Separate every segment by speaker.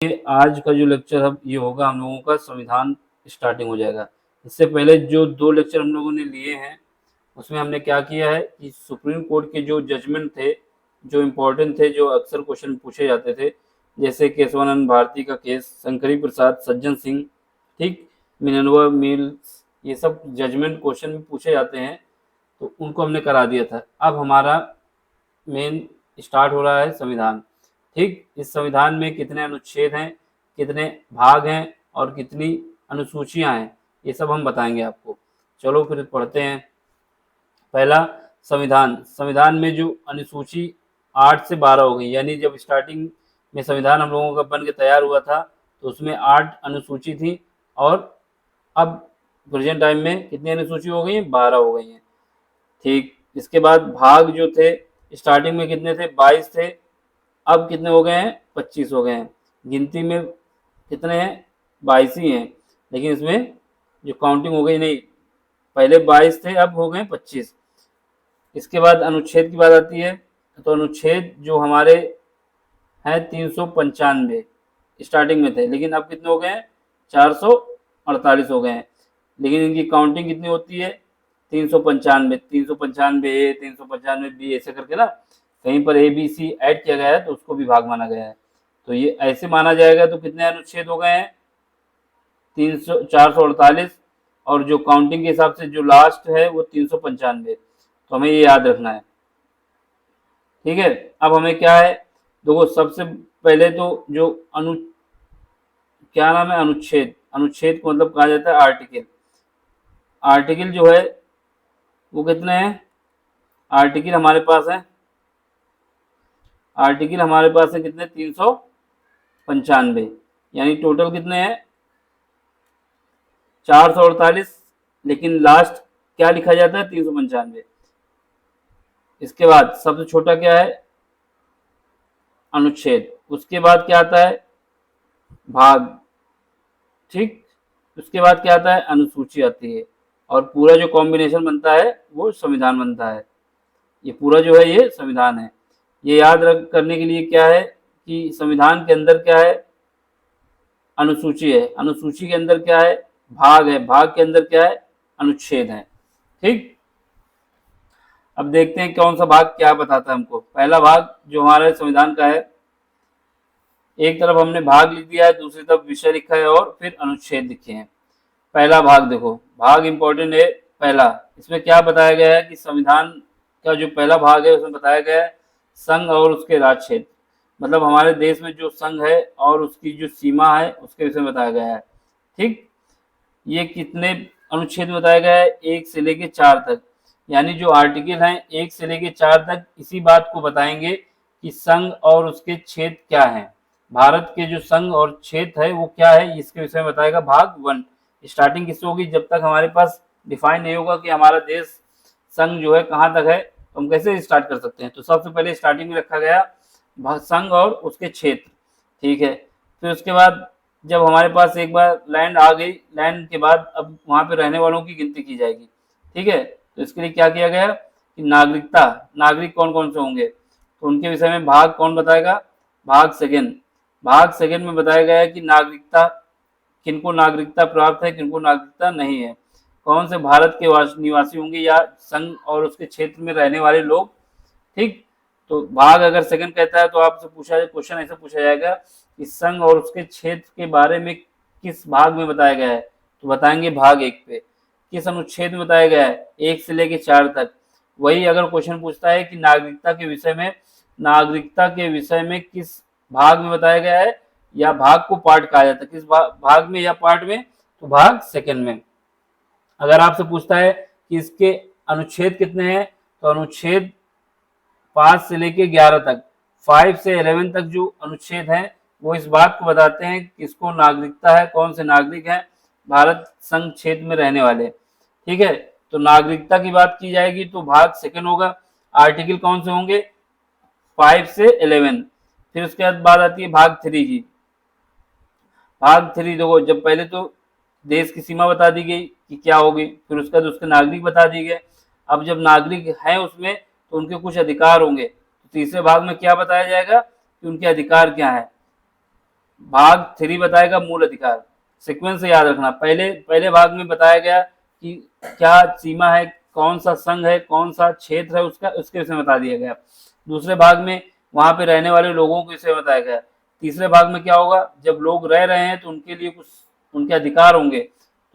Speaker 1: आज का जो लेक्चर अब ये होगा, हम लोगों का संविधान स्टार्टिंग हो जाएगा। इससे पहले जो 2 लेक्चर हम लोगों ने लिए हैं, उसमें हमने क्या किया है कि सुप्रीम कोर्ट के जो जजमेंट थे, जो इम्पोर्टेंट थे, जो अक्सर क्वेश्चन पूछे जाते थे, जैसे केशवानंद भारती का केस, शंकरी प्रसाद, सज्जन सिंह, ठीक, मिनर्वा मिल्स, ये सब जजमेंट क्वेश्चन में पूछे जाते हैं, तो उनको हमने करा दिया था। अब हमारा मेन स्टार्ट हो रहा है संविधान। ठीक, इस संविधान में कितने अनुच्छेद हैं, कितने भाग हैं और कितनी अनुसूचियां हैं, ये सब हम बताएंगे आपको। चलो फिर पढ़ते हैं। पहला, संविधान। संविधान में जो अनुसूची 8 से 12 हो गई, यानी जब स्टार्टिंग में संविधान हम लोगों का बन के तैयार हुआ था तो उसमें 8 अनुसूची थी, और अब प्रेजेंट टाइम में कितनी अनुसूची हो गई हैं? 12 हो गई हैं। ठीक, इसके बाद भाग जो थे, स्टार्टिंग में कितने थे? 22 थे, अब कितने हो गए हैं? 25 हो गए हैं। गिनती में कितने हैं? 22 ही हैं, लेकिन इसमें जो काउंटिंग हो गई नहीं, पहले 22 थे, अब हो गए 25। इसके बाद अनुच्छेद की बात आती है, तो अनुच्छेद जो हमारे हैं 395 स्टार्टिंग में थे, लेकिन अब कितने हो गए हैं? 448 हो गए हैं। लेकिन इनकी काउंटिंग कितनी होती है? 395, 395 ए, 395 बी, ऐसे करके ना, कहीं पर ए बी सी ऐड किया गया है तो उसको भी भाग माना गया है। तो ये ऐसे माना जाएगा। तो कितने अनुच्छेद हो गए हैं? 448, और जो काउंटिंग के हिसाब से जो लास्ट है वो 395। तो हमें ये याद रखना है, ठीक है। अब हमें क्या है, देखो सबसे पहले तो जो क्या नाम है, अनुच्छेद। अनुच्छेद को मतलब कहा जाता है आर्टिकल। आर्टिकल जो है वो कितने हैं? आर्टिकल हमारे पास है, आर्टिकल हमारे पास है कितने? 395, यानी टोटल कितने हैं? 448, लेकिन लास्ट क्या लिखा जाता है? 395। इसके बाद सबसे छोटा क्या है? अनुच्छेद। उसके बाद क्या आता है? भाग। ठीक, उसके बाद क्या आता है? अनुसूची आती है, और पूरा जो कॉम्बिनेशन बनता है वो संविधान बनता है। ये पूरा जो है ये संविधान है। ये याद रख करने के लिए क्या है कि संविधान के अंदर क्या है? अनुसूची है, अनुसूची के अंदर क्या है? भाग है, भाग के अंदर क्या है? अनुच्छेद है। ठीक, अब देखते हैं कौन सा भाग क्या बताता है हमको। पहला भाग जो हमारे संविधान का है, एक तरफ हमने भाग लिख दिया है, दूसरी तरफ विषय लिखा है और फिर अनुच्छेद लिखे हैं। पहला भाग देखो, भाग इंपॉर्टेंट है। पहला, इसमें क्या बताया गया है कि संविधान का जो पहला भाग है उसमें बताया गया है संघ और उसके राज्य क्षेत्र, मतलब हमारे देश में जो संघ है और उसकी जो सीमा है उसके विषय में बताया गया है। ठीक, ये कितने अनुच्छेद में बताया गया है? 1 से लेके 4 तक, यानी जो आर्टिकल हैं 1 से लेके 4 तक इसी बात को बताएंगे कि संघ और उसके क्षेत्र क्या हैं। भारत के जो संघ और क्षेत्र है वो क्या है, इसके विषय में बताएगा भाग 1। स्टार्टिंग किससे होगी? जब तक हमारे पास डिफाइन नहीं होगा कि हमारा देश संघ जो है कहाँ तक है, तो हम कैसे स्टार्ट कर सकते हैं। तो सबसे पहले स्टार्टिंग में रखा गया संघ और उसके क्षेत्र, ठीक है। फिर उसके बाद जब हमारे पास एक बार लैंड आ गई, लैंड के बाद अब वहाँ पे रहने वालों की गिनती की जाएगी, ठीक है। तो इसके लिए क्या किया गया कि नागरिकता, नागरिक कौन कौन से होंगे, तो उनके विषय में भाग कौन बताएगा? भाग सेकंड। भाग सेकंड में बताया गया है कि नागरिकता, किनको नागरिकता प्राप्त है, किनको नागरिकता नहीं है, कौन से भारत के निवासी होंगे या संघ और उसके क्षेत्र में रहने वाले लोग। ठीक, तो भाग अगर सेकंड कहता है तो आपसे पूछा क्वेश्चन ऐसे पूछा जाएगा कि संघ और उसके क्षेत्र के बारे में किस भाग में बताया गया है, तो बताएंगे भाग 1 पे। किस अनुच्छेद में बताया गया है? 1 से लेकर 4 तक। वही अगर क्वेश्चन पूछता है कि नागरिकता के विषय में, नागरिकता के विषय में किस भाग में बताया गया है, या भाग को पार्ट कहा जाता है, किस भाग में या पार्ट में, तो भाग सेकंड में। अगर आपसे पूछता है कि इसके अनुच्छेद कितने हैं, तो अनुच्छेद 5 से लेके 11 तक, 5 से 11 तक जो अनुच्छेद हैं वो इस बात को बताते हैं किसको नागरिकता है, कौन से नागरिक हैं भारत संघ क्षेत्र में रहने वाले, ठीक है। तो नागरिकता की बात की जाएगी तो भाग सेकंड होगा। आर्टिकल कौन से होंगे? 5 से 11। फिर उसके बाद आती है भाग 3 की। भाग 3 देखो, जब पहले तो देश की सीमा बता दी गई कि क्या होगी, फिर उसके बाद उसके नागरिक बता दिए गए। अब जब नागरिक हैं उसमें तो उनके कुछ अधिकार होंगे, तो तीसरे भाग में क्या बताया जाएगा कि उनके अधिकार क्या है। भाग 3 बताएगा मूल अधिकार। सीक्वेंस से याद रखना, पहले पहले भाग में बताया गया कि क्या सीमा है, कौन सा संघ है, कौन सा क्षेत्र है, उसका उसके विषय में बता दिया गया। दूसरे भाग में वहां पे रहने वाले लोगों के विषय में बताया गया। तीसरे भाग में क्या होगा, जब लोग रह रहे हैं तो उनके लिए कुछ उनके अधिकार होंगे।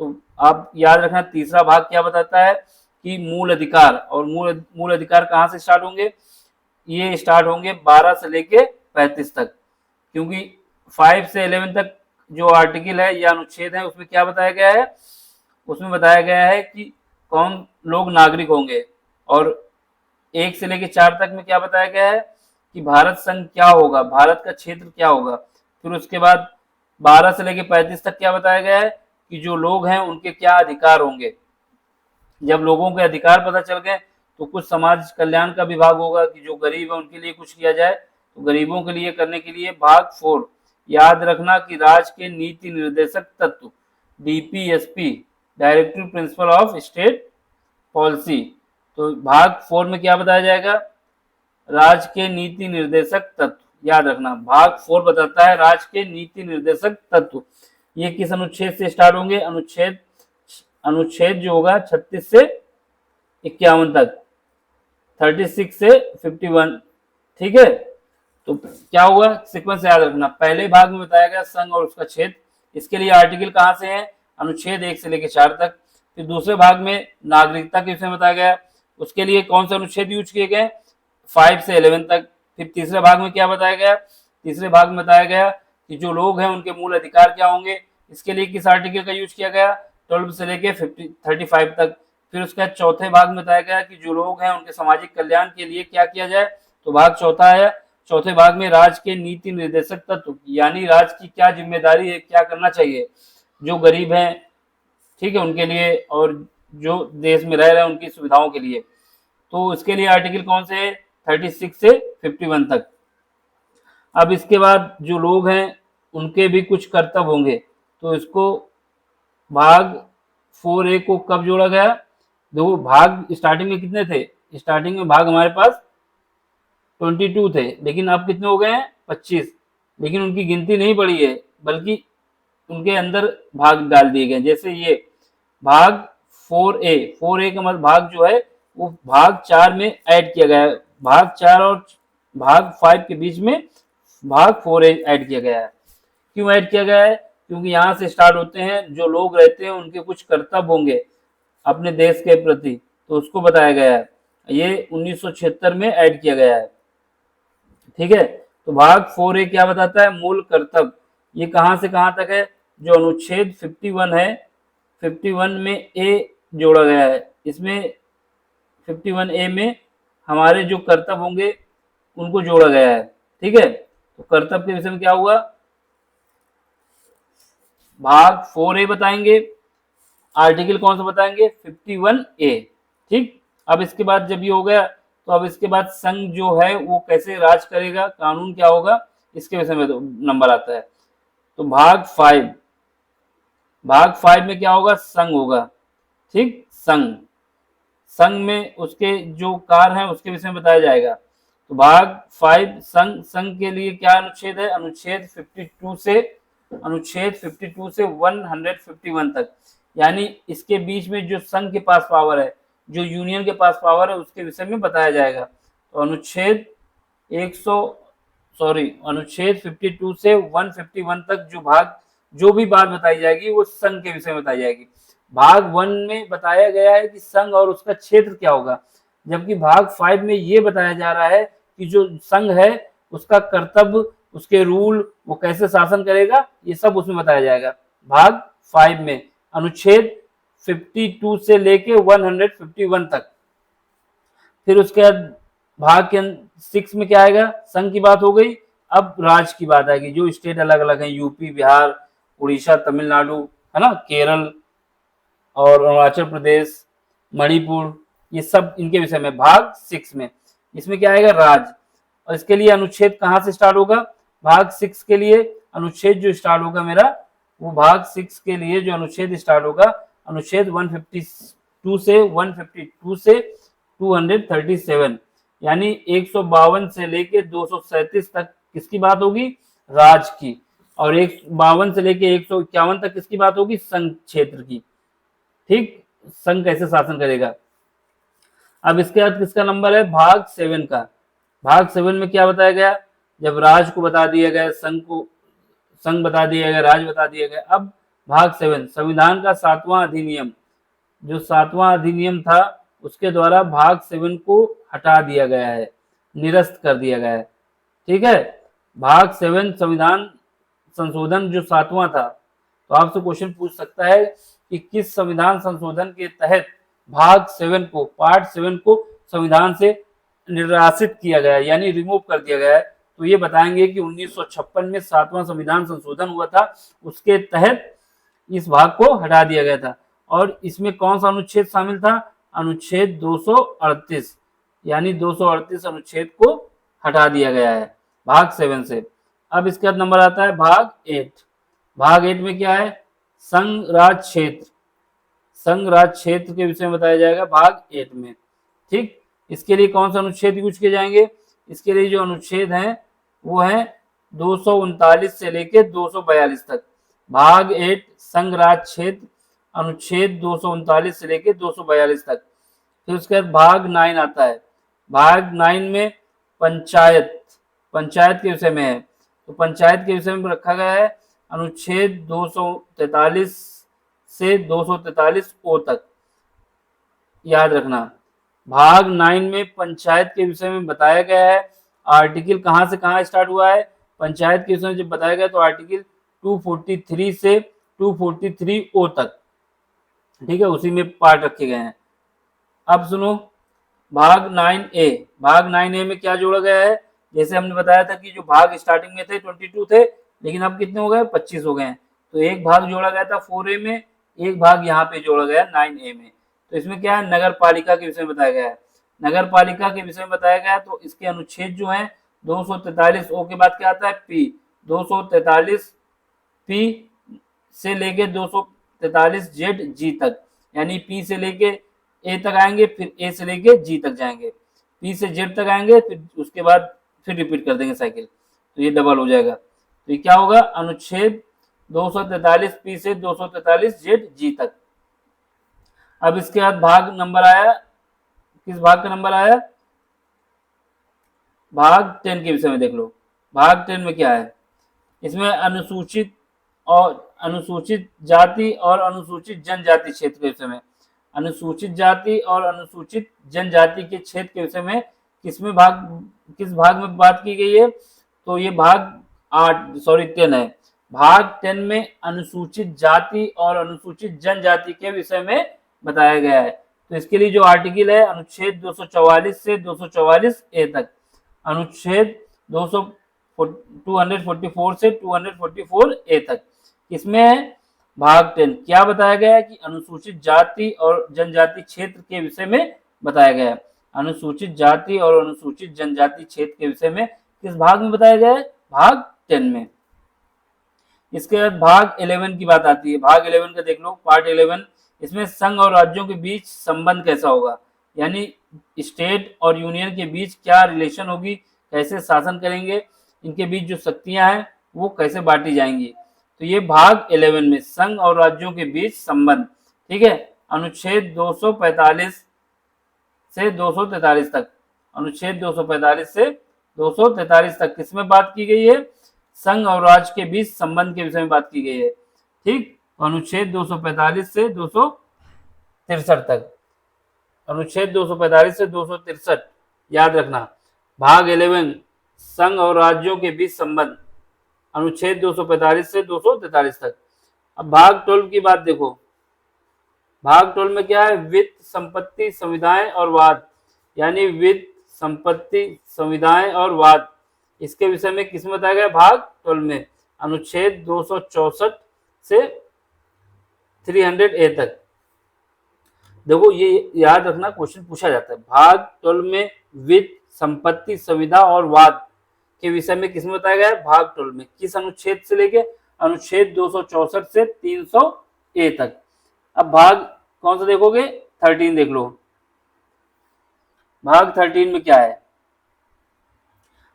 Speaker 1: तो आप याद रखना तीसरा भाग क्या बताता है कि मूल अधिकार, और मूल अधिकार कहाँ से स्टार्ट होंगे, ये स्टार्ट होंगे 12 से लेके 35 तक, क्योंकि 5 से 11 तक जो आर्टिकल है या अनुच्छेद है उसमें क्या बताया गया है, उसमें बताया गया है कि कौन लोग नागरिक होंगे। और 1 से लेके 4 तक में क्या बताया गया है कि भारत संघ क्या होगा, भारत का क्षेत्र क्या होगा। फिर उसके बाद 12 से लेके 35 तक क्या बताया गया है कि जो लोग हैं उनके क्या अधिकार होंगे। जब लोगों के अधिकार पता चल गए तो कुछ समाज कल्याण का विभाग होगा कि जो गरीब है उनके लिए कुछ किया जाए। तो गरीबों के लिए करने के लिए भाग 4 याद रखना कि राज्य के नीति निर्देशक तत्व, DPSP, directive principle of state policy. तो भाग 4 में क्या बताया जाएगा, राज्य के नीति निर्देशक तत्व। याद रखना भाग 4 बताता है राज्य के नीति निर्देशक तत्व। ये किस अनुच्छेद से स्टार्ट होंगे, अनुच्छेद जो होगा 36 से 51 तक, 36 से 51। ठीक है, तो क्या हुआ, सीक्वेंस याद रखना। पहले भाग में बताया गया संघ और उसका क्षेत्र, इसके लिए आर्टिकल कहाँ से है, अनुच्छेद 1 से लेकर 4 तक। फिर दूसरे भाग में नागरिकता के विषय में बताया गया, उसके लिए कौन से अनुच्छेद यूज किए गए, 5 से 11 तक। फिर तीसरे भाग में क्या बताया गया, तीसरे भाग में बताया गया कि जो लोग हैं उनके मूल अधिकार क्या होंगे, इसके लिए किस आर्टिकल का यूज किया गया, 12 से लेके 35 तक। फिर उसका चौथे भाग में बताया गया कि जो लोग हैं उनके सामाजिक कल्याण के लिए क्या किया जाए। तो भाग चौथा है, चौथे भाग में राज्य के नीति निर्देशक तत्व, यानी राज्य की क्या जिम्मेदारी है, क्या करना चाहिए जो गरीब हैं, ठीक है, उनके लिए, और जो देश में रह रहे हैं उनकी सुविधाओं के लिए। तो इसके लिए आर्टिकल कौन से है, 36 से 51 तक। अब इसके बाद जो लोग हैं उनके भी कुछ कर्तव्य होंगे। तो इसको भाग 4A को कब जोड़ा गया, देखो भाग स्टार्टिंग में कितने थे, स्टार्टिंग में भाग हमारे पास 22 थे, लेकिन अब कितने हो गए हैं, 25। लेकिन उनकी गिनती नहीं पड़ी है, बल्कि उनके अंदर भाग डाल दिए गए। जैसे ये भाग 4A का मतलब भाग जो है वो भाग 4 में ऐड किया गया है। भाग 4 और भाग 5 के बीच में भाग 4A ऐड किया गया है। क्यों ऐड किया गया है, क्योंकि यहाँ से स्टार्ट होते हैं जो लोग रहते हैं उनके कुछ कर्तव्य होंगे अपने देश के प्रति, तो उसको बताया गया है। ये 1976 में ऐड किया गया है। ठीक है, तो भाग 4A क्या बताता है, मूल कर्तव्य। ये कहाँ से कहाँ तक है, जो अनुच्छेद 51 है, 51 में ए जोड़ा गया है। इसमें 51A में हमारे जो कर्तव्य होंगे उनको जोड़ा गया है। ठीक है, तो कर्तव्य के विषय में क्या हुआ, भाग 4A बताएंगे, आर्टिकल कौन सा बताएंगे, 51A। ठीक, अब इसके बाद जब ये हो गया तो अब इसके बाद संघ जो है वो कैसे राज करेगा, कानून क्या होगा, इसके विषय में तो नंबर आता है। तो भाग 5 में क्या होगा, संघ होगा। ठीक, संघ में उसके जो कार्य हैं उसके विषय में बताया जाएगा। तो भाग 5 संघ के लिए क्या अनुच्छेद है, अनुच्छेद 52 से 151 तक, यानी इसके बीच में जो संघ के पास पावर है, जो यूनियन के पास पावर है, उसके विषय में बताया जाएगा। तो अनुच्छेद 52 से 151 तक जो भी बात बताई जाएगी वो संघ के विषय में बताई जाएगी। भाग 1 में बताया गया है कि संघ और उसका क्षेत्र क्या होगा, जबकि भाग 5 में ये बताया जा रहा है कि जो संघ है उसका कर्तव्य, उसके रूल, वो कैसे शासन करेगा, ये सब उसमें बताया जाएगा भाग 5 में, अनुच्छेद 52 से लेके 151 तक। फिर उसके बाद भाग के 6 में क्या आएगा, संघ की बात हो गई। अब राज्य की बात आएगी, जो स्टेट अलग अलग है, यूपी, बिहार, उड़ीसा, तमिलनाडु, है ना, केरल और अरुणाचल प्रदेश, मणिपुर, ये सब इनके विषय में भाग 6 में। इसमें क्या आएगा, राज्य। और इसके लिए अनुच्छेद कहाँ से स्टार्ट होगा, भाग 6 के लिए अनुच्छेद जो स्टार्ट होगा मेरा, वो भाग 6 के लिए जो अनुच्छेद स्टार्ट होगा, अनुच्छेद 152 से 237, यानी 152 से लेके 237 तक किसकी बात होगी, राज्य की। और 152 से लेके 151 तक किसकी बात होगी? संघ क्षेत्र की। ठीक, संघ कैसे शासन करेगा। अब इसके बाद किसका नंबर है? भाग 7 का। भाग 7 में क्या बताया गया? जब राज को बता दिया गया, संघ बता दिया गया, राज बता दिया गया। अब भाग 7 संविधान का 7वां अधिनियम, जो 7वां अधिनियम था उसके द्वारा भाग 7 को हटा दिया गया है, निरस्त कर दिया गया है। ठीक है, भाग 7 संविधान संशोधन जो 7वां था, तो आपसे क्वेश्चन पूछ सकता है कि किस संविधान संशोधन के तहत भाग 7 को, पार्ट 7 को संविधान से निराशित किया गया है, यानी रिमूव कर दिया गया है। तो ये बताएंगे कि 1956 में 7वां संविधान संशोधन हुआ था, उसके तहत इस भाग को हटा दिया गया था। और इसमें कौन सा अनुच्छेद शामिल था? अनुच्छेद 238, यानी 238 अनुच्छेद को हटा दिया गया है भाग 7 से। अब इसके बाद नंबर आता है भाग 8। भाग 8 में क्या है? संघ राज क्षेत्र। संघ राज क्षेत्र के विषय में बताया जाएगा भाग 8 में। ठीक, इसके लिए कौन सा अनुच्छेद यूज किए जाएंगे? इसके लिए जो अनुच्छेद हैं वो है 239 से लेके 242 तक। भाग 8 संघ राज क्षेत्र, अनुच्छेद 239 से लेके 242 तक। फिर उसके बाद भाग 9 आता है। भाग 9 में पंचायत, पंचायत के विषय में है। तो पंचायत के विषय में रखा गया है अनुच्छेद 243 से 243 ओ तक, याद रखना। भाग 9 में पंचायत के विषय में बताया गया है। आर्टिकल कहाँ से कहाँ स्टार्ट हुआ है? पंचायत के विषय में जब बताया गया तो आर्टिकल 243 से 243 ओ तक। ठीक है, उसी में पार्ट रखे गए हैं। अब सुनो भाग 9A। भाग 9A में क्या जोड़ा गया है? जैसे हमने बताया था कि जो भाग स्टार्टिंग में थे 22 थे, लेकिन अब कितने हो गए? 25 हो गए हैं। तो एक भाग जोड़ा गया था 4A में, एक भाग यहाँ पे जोड़ा गया 9A में। तो इसमें क्या है? नगर पालिका के विषय में बताया गया है। नगर पालिका के विषय में बताया गया है, तो इसके अनुच्छेद जो है 243 ओ के बाद क्या आता है? पी। 243 पी से लेके 243 जेड जी तक, यानी पी से लेके ए तक आएंगे, फिर ए से लेके जी तक जाएंगे, पी से जेड तक आएंगे, फिर उसके बाद फिर रिपीट कर देंगे साइकिल, तो ये डबल हो जाएगा। तो ये क्या होगा? अनुच्छेद 243 पी से 243 जेड जी तक। अब इसके बाद भाग नंबर आया, किस भाग का नंबर आया? भाग 10 के विषय में देख लो। भाग 10 में क्या है? इसमें अनुसूचित और अनुसूचित जाति और अनुसूचित जनजाति क्षेत्र के विषय में, अनुसूचित जाति और अनुसूचित जनजाति के क्षेत्र के विषय में किस भाग में बात की गई है? तो ये भाग 10 है। भाग 10 में अनुसूचित जाति और अनुसूचित जनजाति के विषय में बताया गया है। तो इसके लिए जो आर्टिकल है अनुच्छेद 244 से 244 ए तक, अनुच्छेद 244 से 244 ए तक। इसमें भाग 10 क्या बताया गया है कि अनुसूचित जाति और जनजाति क्षेत्र के विषय में बताया गया है। अनुसूचित जाति और अनुसूचित जनजाति क्षेत्र के विषय में किस भाग में बताया गया है? भाग 10 में। इसके बाद भाग 11 की बात आती है। भाग 11 का देख लो, पार्ट 11। इसमें संघ और राज्यों के बीच संबंध कैसा होगा, यानी स्टेट और यूनियन के बीच क्या रिलेशन होगी, कैसे शासन करेंगे, इनके बीच जो शक्तियां हैं वो कैसे बांटी जाएंगी। तो ये भाग 11 में संघ और राज्यों के बीच संबंध। ठीक है, अनुच्छेद 245 से 243 तक, अनुच्छेद 245 से 243 तक किसमें बात की गई है? संघ और राज्य के बीच संबंध के विषय में बात की गई है। ठीक, अनुच्छेद 245 से 263 तक, अनुच्छेद 245 से 263 याद रखना। भाग 11 संघ और राज्यों के बीच संबंध, अनुच्छेद 245 से 243 तक। अब भाग 12 की बात देखो। भाग 12 में क्या है? वित्त, संपत्ति, संविधाएं और वाद, यानी वित्त, संपत्ति, संविधाएं और वाद, इसके विषय में किसमें बताया गया? भाग 12 में, अनुच्छेद 264 से 300 ए तक। देखो ये याद रखना, क्वेश्चन पूछा जाता है। भाग 12 में वित्त, संपत्ति, संविधा और वाद के विषय में किसमें बताया गया है? भाग 12 में। किस अनुच्छेद से लेके? अनुच्छेद 264 से 300 ए तक। अब भाग कौन सा देखोगे? 13 देख लो। भाग 13 में क्या है?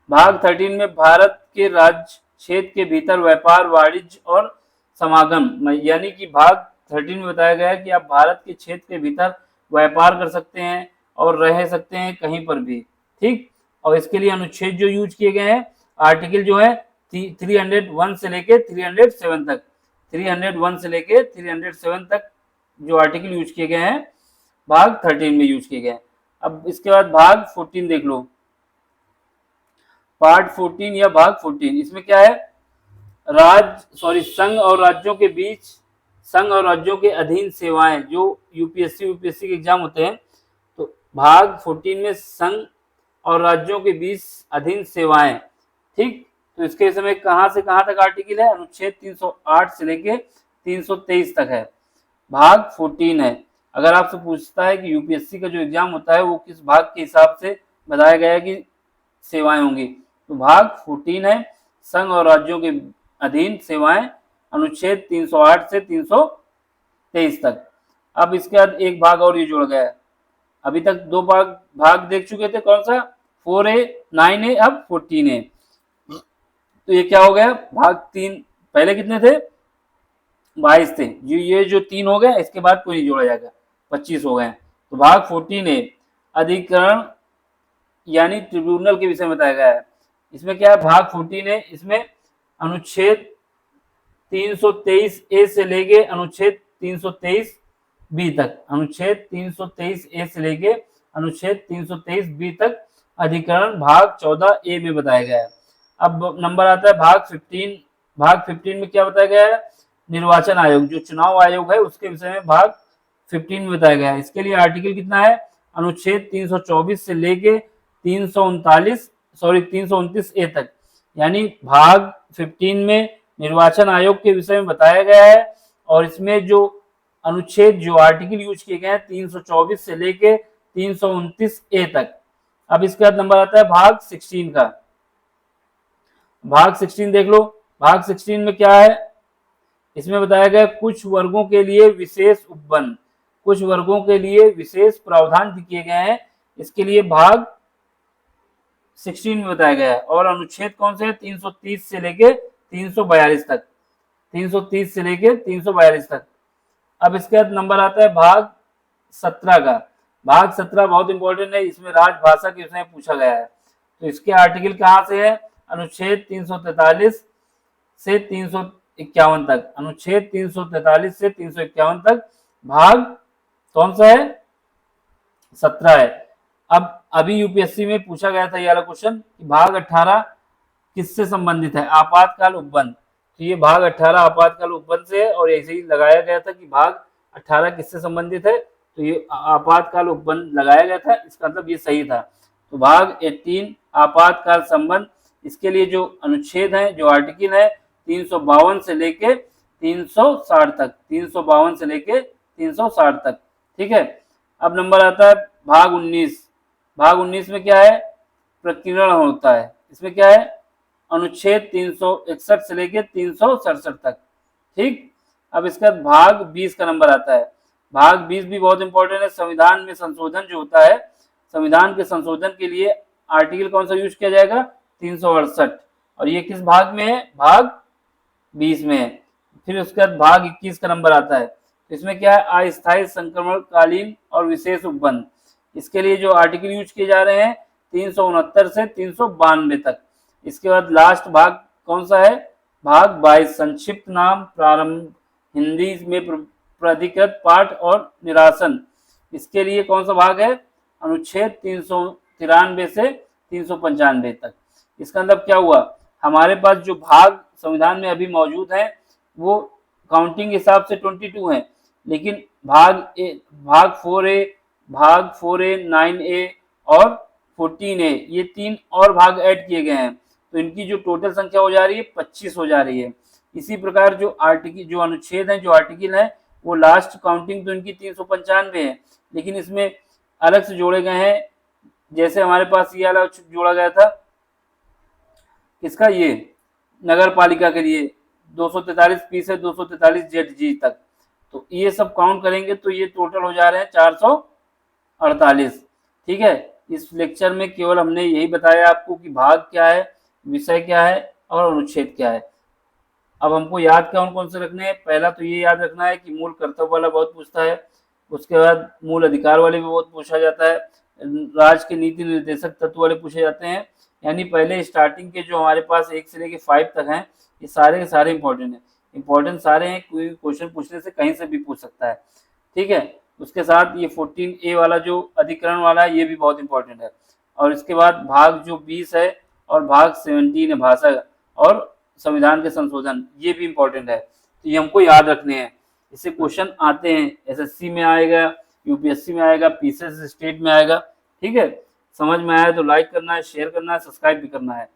Speaker 1: भाग 13 में भारत के राज्य क्षेत्र के भीतर व्यापार, वाणिज्य और समागम, यानी कि भाग 13 में बताया गया है कि आप भारत के क्षेत्र के भीतर व्यापार कर सकते हैं और रह सकते हैं कहीं पर भी, ठीक। और इसके लिए अनुच्छेद जो यूज किए गए हैं, आर्टिकल जो है 301 से लेके 307 तक, 301 से लेके 307 तक जो आर्टिकल यूज किए गए हैं भाग 13 में यूज किए गए हैं। अब इसके बाद भाग 14 देख लो, पार्ट 14 या भाग 14। इसमें क्या है, संघ और राज्यों के बीच, संघ और राज्यों के अधीन सेवाएं, जो यूपीएससी के एग्जाम होते हैं, तो भाग 14 में संघ और राज्यों के बीच अधीन सेवाएं, ठीक। तो इसके समय कहां से कहां तक आर्टिकल है, अनुच्छेद 308 से लेके 323 तक है, भाग 14 है। अगर आपसे पूछता है कि यूपीएससी का जो एग्जाम होता है वो किस भाग के हिसाब से बताया गया है कि सेवाएं होंगी, तो भाग 14 है, संघ और राज्यों के अधीन सेवाएं, अनुच्छेद 308 से 323 तक। अब इसके बाद एक भाग और ये जोड़ गया है, अभी तक दो भाग देख चुके थे, कौन सा, 4A 9A, अब 14A। तो ये क्या हो गया, भाग 3, पहले कितने थे, 22 थे, ये जो 3 हो गए, इसके बाद कोई नहीं जोड़ा जाएगा, 25 हो गए। तो भाग 14A अधिकरण यानी ट्रिब्यूनल के विषय में बताया गया है। इसमें क्या है, भाग 14A, इसमें अनुच्छेद 323A से लेके अनुच्छेद 323B तक, अनुच्छेद 323A से लेके अनुच्छेद 323B तक अधिकरण भाग 14A में बताया गया है। अब नंबर आता है भाग 15। भाग 15 में क्या बताया गया है, निर्वाचन आयोग, जो चुनाव आयोग है उसके विषय में भाग 15 में बताया गया है। इसके लिए आर्टिकल कितना है, अनुच्छेद 324 से लेके 329A तक, यानी भाग 15 में निर्वाचन आयोग के विषय में बताया गया है। और इसमें जो अनुच्छेद, जो आर्टिकल यूज किए गए हैं 324 से लेके 329A तक। अब इसके बाद नंबर आता है भाग 16 का। भाग 16 देख लो, भाग 16 में क्या है, इसमें बताया गया कुछ वर्गों के लिए विशेष उपबंध, कुछ वर्गों के लिए विशेष प्रावधान किए गए हैं, इसके लिए भाग 16 में बताया गया है। और अनुच्छेद कौन से है, 330 से लेके 342 तक, 330 से लेके 342 तक। अब इसके बाद नंबर आता है भाग 17 का। भाग 17 बहुत इंपॉर्टेंट है, इसमें राजभाषा के विषय में पूछा गया है। तो इसके आर्टिकल कहाँ से है, अनुच्छेद 343 से 351 तक, अनुच्छेद 343 से 351 तक भाग कौन सा है, 17 है। अब अभी यूपीएससी में पूछा गया था ये वाला क्वेश्चन कि भाग 18 किससे संबंधित है, आपातकाल उपबंध। तो ये भाग 18 आपातकाल उपबंध से है, और ऐसे ही लगाया गया था कि भाग 18 किससे संबंधित है, तो ये आपातकाल उपबंध लगाया गया था, इसका मतलब ये सही था। तो भाग 18 आपातकाल संबंध, इसके लिए जो अनुच्छेद है, जो आर्टिकल है 352 से लेके 360 तक, 352 से लेके 360 तक, ठीक है। अब नंबर आता है भाग 19। भाग 19 में क्या है, प्रकीर्णन होता है। इसमें क्या है, अनुच्छेद 361 से लेके 367 तक, ठीक। अब इसका भाग 20 का नंबर आता है। भाग 20 भी बहुत इंपॉर्टेंट है, संविधान में संशोधन जो होता है, संविधान के संशोधन के लिए आर्टिकल कौन सा यूज किया जाएगा, 368, और ये किस भाग में है, भाग 20 में है। फिर उसके बाद भाग 21 का नंबर आता है। इसमें क्या है, अस्थायी संक्रमणकालीन और विशेष उपबंध, इसके लिए जो आर्टिकल यूज किए जा रहे हैं 369 से 392 तक। इसके बाद लास्ट भाग कौन सा है, भाग 22, संक्षिप्त नाम, प्रारंभ, हिंदी में प्राधिकृत पाठ और निरासन, इसके लिए कौन सा भाग है, अनुच्छेद 393 से 395 तक। इसका मतलब क्या हुआ, हमारे पास जो भाग संविधान में अभी मौजूद है वो काउंटिंग के हिसाब से 22 है, लेकिन भाग 4A, भाग 4A, 9A और 14A, ये 3 और भाग ऐड किए गए हैं, तो इनकी जो टोटल संख्या हो जा रही है 25 हो जा रही है। इसी प्रकार जो आर्टिकल, जो अनुच्छेद है, जो आर्टिकल है, वो लास्ट काउंटिंग तो इनकी 395 है, लेकिन इसमें अलग से जोड़े गए हैं। जैसे हमारे पास ये अलग जोड़ा गया था, किसका, ये नगर पालिका के लिए 243 पी से 243 ZG तक, तो ये सब काउंट करेंगे तो ये टोटल हो जा रहे हैं 448, ठीक है। इस लेक्चर में केवल हमने यही बताया आपको कि भाग क्या है, विषय क्या है, और अनुच्छेद क्या है। अब हमको याद कौन कौन से रखने हैं, पहला तो ये याद रखना है कि मूल कर्तव्य वाला बहुत पूछता है, उसके बाद मूल अधिकार वाले भी बहुत पूछा जाता है, राज्य के नीति निर्देशक तत्व वाले पूछे जाते हैं। यानी पहले स्टार्टिंग के जो हमारे पास 1 से लेके 5 तक हैं, ये सारे के सारे इंपॉर्टेंट हैं, इंपॉर्टेंट सारे हैं, कोई क्वेश्चन पूछने से कहीं से भी पूछ सकता है, ठीक है। उसके साथ ये 14A वाला जो अधिकरण वाला है, ये भी बहुत इंपॉर्टेंट है। और इसके बाद भाग जो 20 है और भाग 17 है भाषा और संविधान के संशोधन, ये भी इंपॉर्टेंट है, तो ये हमको याद रखने हैं। इससे क्वेश्चन आते हैं, एसएससी में आएगा, यूपीएससी में आएगा, पीसीएस स्टेट में आएगा, ठीक है। समझ में आया तो लाइक करना है, शेयर करना है, सब्सक्राइब भी करना है।